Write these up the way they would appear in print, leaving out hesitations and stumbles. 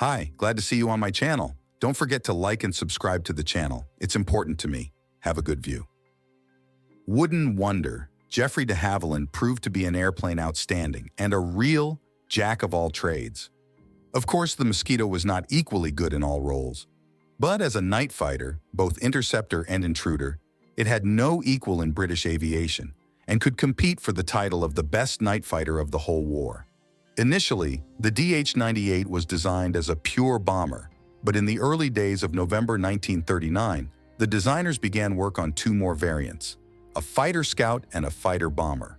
Hi, glad to see you on my channel. Don't forget to like and subscribe to the channel. It's important to me. Have a good view. Wooden wonder, Geoffrey de Havilland proved to be an airplane outstanding and a real jack of all trades. Of course, the Mosquito was not equally good in all roles, but as a night fighter, both interceptor and intruder, it had no equal in British aviation and could compete for the title of the best night fighter of the whole war. Initially, the DH-98 was designed as a pure bomber, but in the early days of November 1939, the designers began work on two more variants, a fighter scout and a fighter bomber.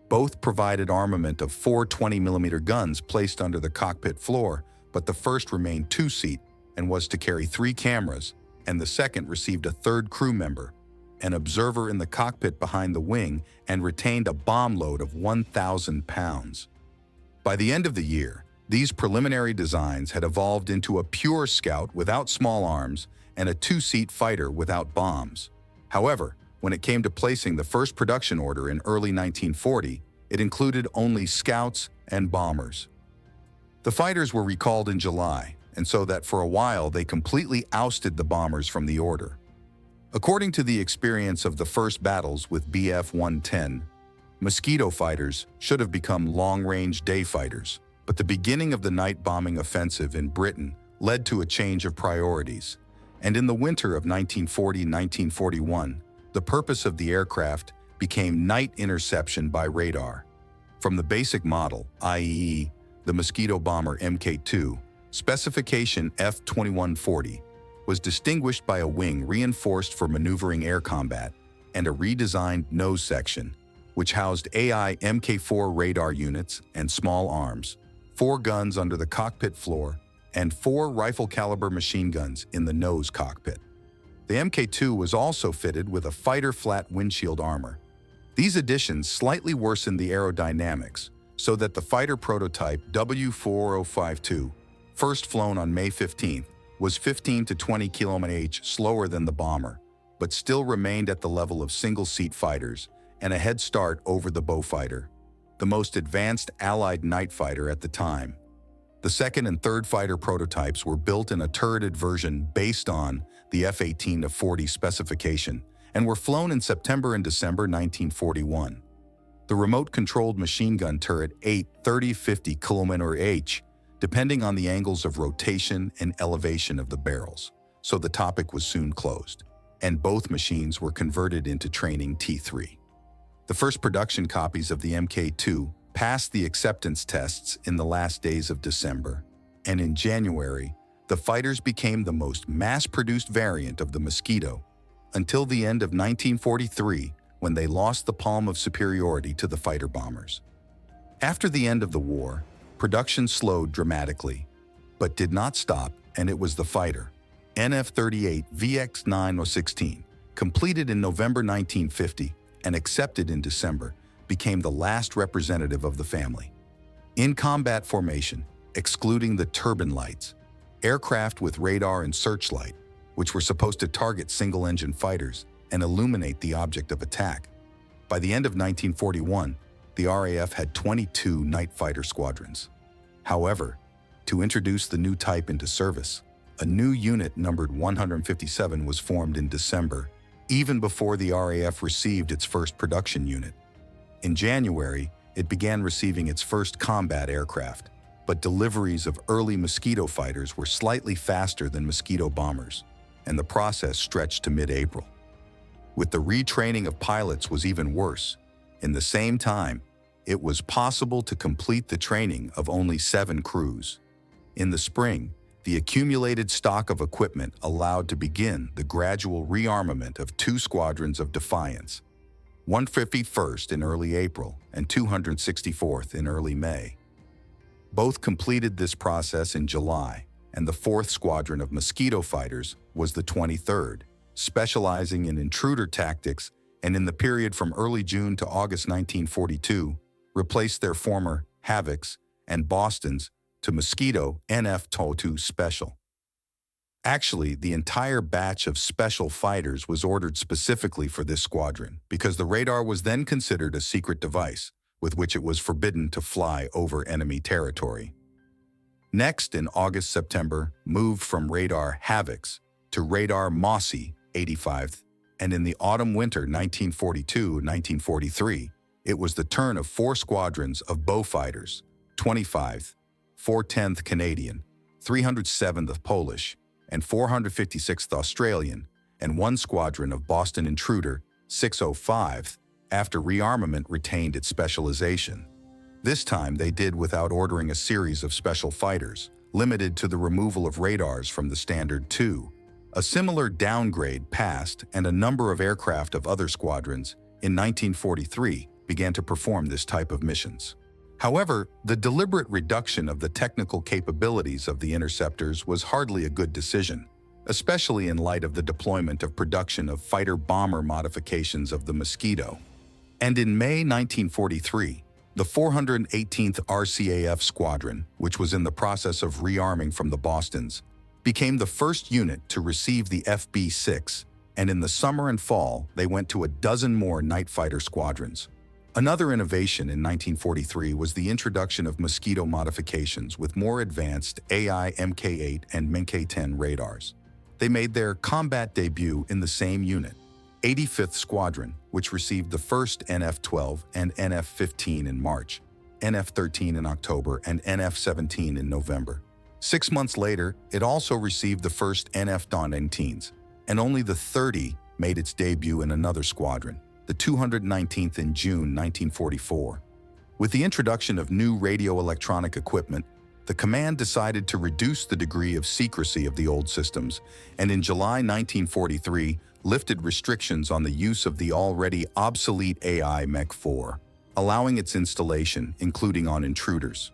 Both provided armament of four 20mm guns placed under the cockpit floor, but the first remained two-seat and was to carry 3 cameras, and the second received a third crew member, an observer in the cockpit behind the wing, and retained a bomb load of 1,000 pounds. By the end of the year, these preliminary designs had evolved into a pure scout without small arms and a two-seat fighter without bombs. However, when it came to placing the first production order in early 1940, it included only scouts and bombers. The fighters were recalled in July, and so that for a while they completely ousted the bombers from the order. According to the experience of the first battles with Bf-110, Mosquito fighters should have become long-range day fighters, but the beginning of the night bombing offensive in Britain led to a change of priorities, and in the winter of 1940-1941, the purpose of the aircraft became night interception by radar. From the basic model, i.e., the Mosquito bomber Mk2, specification F-2140, was distinguished by a wing reinforced for maneuvering air combat and a redesigned nose section, which housed AI Mk4 radar units and small arms, 4 guns under the cockpit floor, and 4 rifle-caliber machine guns in the nose cockpit. The Mk2 was also fitted with a fighter flat windshield armor. These additions slightly worsened the aerodynamics, so that the fighter prototype W4052, first flown on May 15th, was 15 to 20 km/h slower than the bomber, but still remained at the level of single-seat fighters and a head start over the Beaufighter, the most advanced Allied night fighter at the time. The second and third fighter prototypes were built in a turreted version based on the F-18-40 specification and were flown in September and December 1941. The remote-controlled machine gun turret ate 30-50 km/h, depending on the angles of rotation and elevation of the barrels, so the topic was soon closed, and both machines were converted into training T3. The first production copies of the Mk2 passed the acceptance tests in the last days of December, and in January, the fighters became the most mass-produced variant of the Mosquito, until the end of 1943, when they lost the palm of superiority to the fighter bombers. After the end of the war, production slowed dramatically, but did not stop, and it was the fighter, NF-38 VX-9-16, completed in November 1950 and accepted in December, became the last representative of the family. In combat formation, excluding the turbine lights, aircraft with radar and searchlight, which were supposed to target single-engine fighters and illuminate the object of attack. By the end of 1941, the RAF had 22 night fighter squadrons. However, to introduce the new type into service, a new unit numbered 157 was formed in December, even before the RAF received its first production unit. In January, it began receiving its first combat aircraft, but deliveries of early Mosquito fighters were slightly faster than Mosquito bombers, and the process stretched to mid-April. With the retraining of pilots was even worse. In the same time, it was possible to complete the training of only 7 crews. In the spring, the accumulated stock of equipment allowed to begin the gradual rearmament of 2 squadrons of Defiance, 151st in early April and 264th in early May. Both completed this process in July, and the 4th Squadron of Mosquito fighters was the 23rd, specializing in intruder tactics, and in the period from early June to August 1942, replaced their former Havocs and Bostons to Mosquito NF-22 Special. Actually, the entire batch of special fighters was ordered specifically for this squadron because the radar was then considered a secret device with which it was forbidden to fly over enemy territory. Next, in August-September, moved from radar Havocs to radar Mossy 85th, and in the autumn-winter 1942-1943, it was the turn of 4 squadrons of Beaufighters, 25th, 410th Canadian, 307th Polish, and 456th Australian, and 1 squadron of Boston Intruder, 605th, after rearmament retained its specialization. This time they did without ordering a series of special fighters, limited to the removal of radars from the Standard II. A similar downgrade passed, and a number of aircraft of other squadrons, in 1943, began to perform this type of missions. However, the deliberate reduction of the technical capabilities of the interceptors was hardly a good decision, especially in light of the deployment of production of fighter-bomber modifications of the Mosquito. And in May 1943, the 418th RCAF Squadron, which was in the process of rearming from the Bostons, became the first unit to receive the FB-6, and in the summer and fall, they went to a dozen more night fighter squadrons. Another innovation in 1943 was the introduction of Mosquito modifications with more advanced AI Mk8 and Mk10 radars. They made their combat debut in the same unit, 85th Squadron, which received the first NF-12 and NF-15 in March, NF-13 in October, and NF-17 in November. 6 months later, it also received the first NF-19s, and only the 30 made its debut in another squadron, the 219th in June 1944. With the introduction of new radio-electronic equipment, the command decided to reduce the degree of secrecy of the old systems, and in July 1943 lifted restrictions on the use of the already obsolete AI Mech-4, allowing its installation, including on intruders.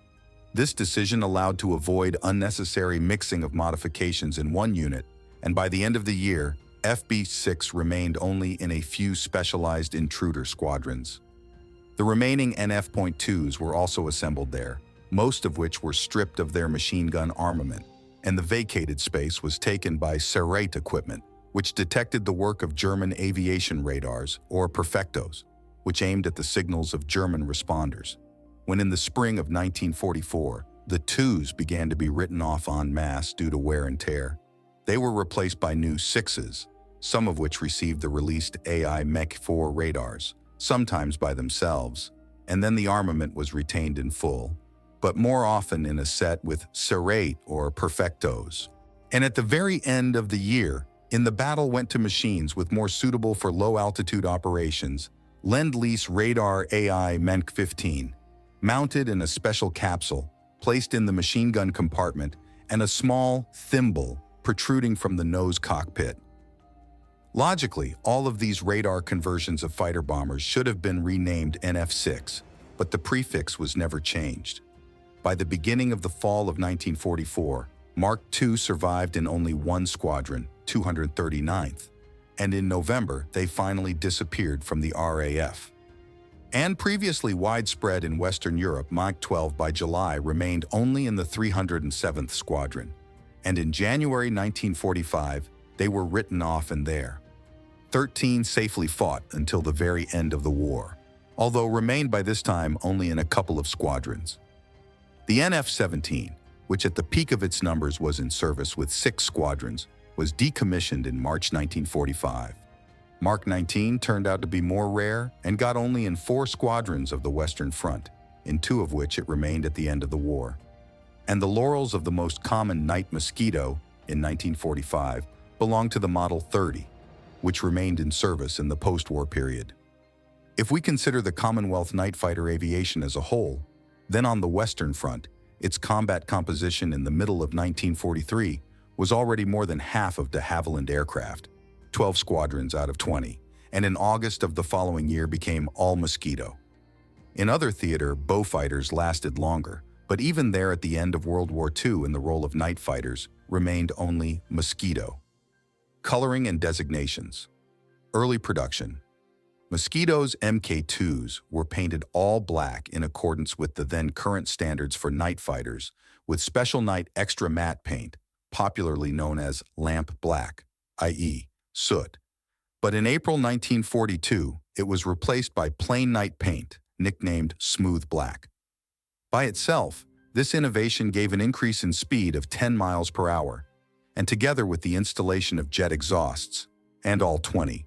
This decision allowed to avoid unnecessary mixing of modifications in one unit, and by the end of the year, FB-6 remained only in a few specialized intruder squadrons. The remaining NF.2s were also assembled there, most of which were stripped of their machine gun armament, and the vacated space was taken by Serrate equipment, which detected the work of German aviation radars, or Perfectos, which aimed at the signals of German responders. When in the spring of 1944, the 2s began to be written off en masse due to wear and tear, they were replaced by new 6s, some of which received the released AI Mech-4 radars, sometimes by themselves, and then the armament was retained in full, but more often in a set with Serrate or Perfectos. And at the very end of the year, in the battle went to machines with more suitable for low-altitude operations, Lend-Lease Radar AI Mech-15, mounted in a special capsule, placed in the machine gun compartment, and a small thimble protruding from the nose cockpit. Logically, all of these radar conversions of fighter bombers should have been renamed NF-6, but the prefix was never changed. By the beginning of the fall of 1944, Mark II survived in only one squadron, 239th, and in November they finally disappeared from the RAF. And previously widespread in Western Europe, Mach 12 by July remained only in the 307th Squadron, and in January 1945 they were written off in there. 13 safely fought until the very end of the war, although remained by this time only in a couple of squadrons. The NF-17, which at the peak of its numbers was in service with 6 squadrons, was decommissioned in March 1945. Mark 19 turned out to be more rare and got only in 4 squadrons of the Western Front, in 2 of which it remained at the end of the war. And the laurels of the most common night Mosquito in 1945 belonged to the Model 30, which remained in service in the post-war period. If we consider the Commonwealth night fighter aviation as a whole, then on the Western Front, its combat composition in the middle of 1943 was already more than half of de Havilland aircraft, 12 squadrons out of 20, and in August of the following year became all Mosquito. In other theater, Beaufighters lasted longer, but even there at the end of World War II in the role of night fighters remained only Mosquito. Coloring and designations. Early production. Mosquito's Mk2s were painted all black in accordance with the then current standards for night fighters, with special night extra matte paint, popularly known as lamp black, i.e., soot. But in April 1942, it was replaced by plain night paint, nicknamed smooth black. By itself, This innovation gave an increase in speed of 10 miles per hour, and together with the installation of jet exhausts, and all 20.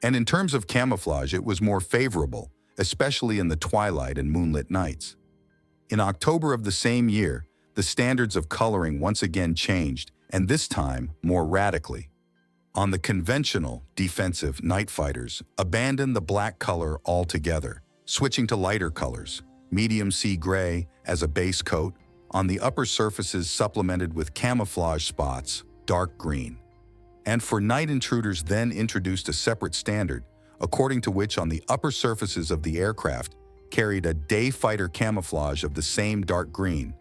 And in terms of camouflage, it was more favorable, especially in the twilight and moonlit nights. In October of the same year, the standards of coloring once again changed, and this time more radically. On the conventional, defensive night fighters abandoned the black color altogether, switching to lighter colors, medium sea gray as a base coat, on the upper surfaces supplemented with camouflage spots, dark green. And for night intruders then introduced a separate standard, according to which on the upper surfaces of the aircraft carried a day fighter camouflage of the same dark green,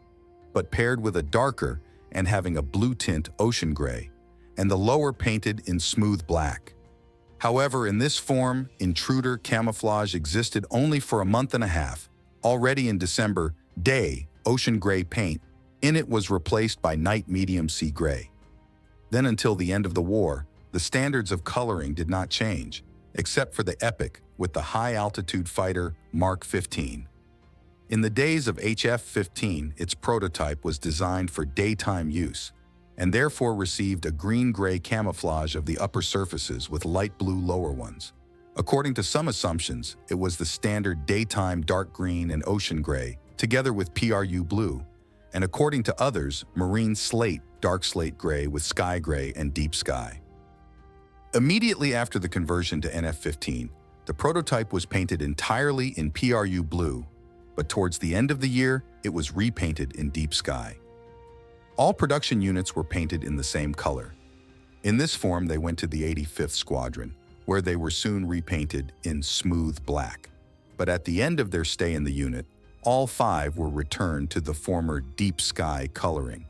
but paired with a darker and having a blue tint ocean gray, and the lower painted in smooth black. However, in this form, intruder camouflage existed only for a month and a half. Already in December, day ocean gray paint in it was replaced by night medium sea gray. Then until the end of the war, the standards of coloring did not change, except for the Epic with the high-altitude fighter Mark 15. In the days of HF-15, its prototype was designed for daytime use, and therefore received a green-gray camouflage of the upper surfaces with light blue lower ones. According to some assumptions, it was the standard daytime dark green and ocean gray, together with PRU blue, and according to others, marine slate, dark slate gray with sky gray and deep sky. Immediately after the conversion to NF-15, the prototype was painted entirely in PRU blue, but towards the end of the year, it was repainted in deep sky. All production units were painted in the same color. In this form, they went to the 85th Squadron, where they were soon repainted in smooth black. But at the end of their stay in the unit, all 5 were returned to the former deep sky coloring.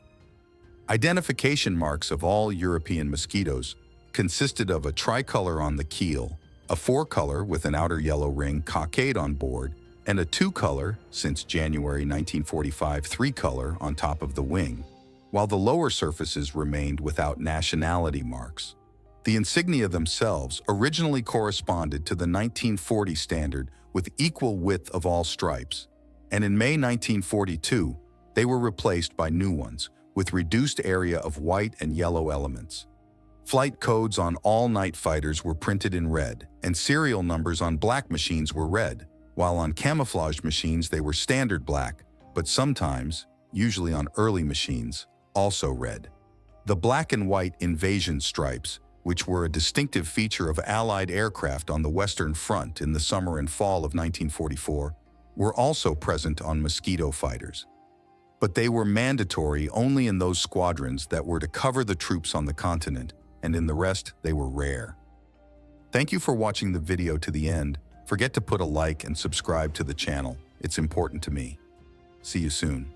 Identification marks of all European Mosquitoes consisted of a tricolor on the keel, a 4-color with an outer yellow ring cockade on board, and a 2-color, since January 1945, 3-color on top of the wing, while the lower surfaces remained without nationality marks. The insignia themselves originally corresponded to the 1940 standard with equal width of all stripes, and in May 1942, they were replaced by new ones with reduced area of white and yellow elements. Flight codes on all night fighters were printed in red, and serial numbers on black machines were red, while on camouflaged machines they were standard black, but sometimes, usually on early machines, also red. The black and white invasion stripes, which were a distinctive feature of Allied aircraft on the Western Front in the summer and fall of 1944, were also present on Mosquito fighters. But they were mandatory only in those squadrons that were to cover the troops on the continent, and in the rest, they were rare. Thank you for watching the video to the end. Forget to put a like and subscribe to the channel. It's important to me. See you soon.